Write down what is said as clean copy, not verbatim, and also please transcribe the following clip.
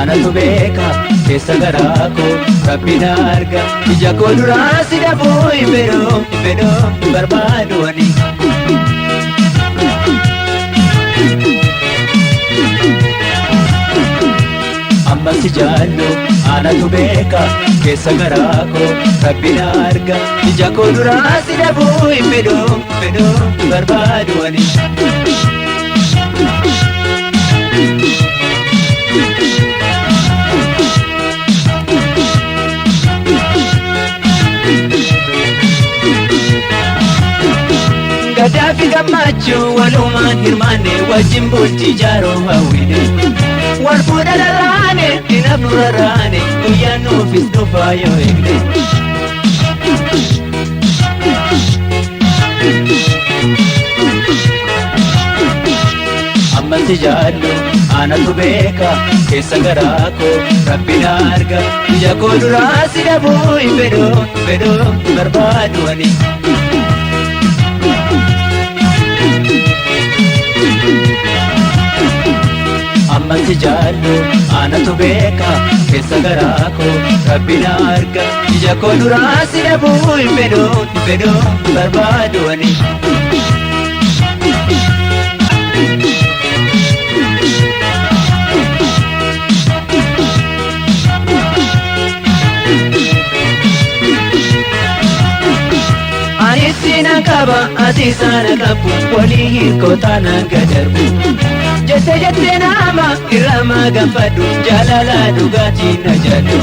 anatu beeka keessa garaa koo Rabbiin arga ija koo duraa si dhabuu hin fedhoo barbaadu ani. Amma si jaallu anatu beeka keessa garaa koo Rabbiin arga ija koo duraa si dhabuu hin fedhoo barbaadu ani. Gadaa fi gammachuu walumaan hirmaanne wajjin bultii jaaroo hawwine wal fuudha dharraane dinaaf nu rarraane guyyaan nuufis dhufaa yoo eegne. Amma si jaallu anatu beeka keessa garaa koo Rabbiin arga ija koo duraa si dhabuu hin fedhoo barbaadu ani. Amma si jaallu anatu beeka keessa garaa koo Rabbiin arga ija koo duraa si dhabuu hin fedhoo barbaadu ani. Ani sina qaba ati sana qabu walii hiikoo taanaan gadarbu. Jette nama irraa maa gaafadhu jaalala dhugaatii na jaallu.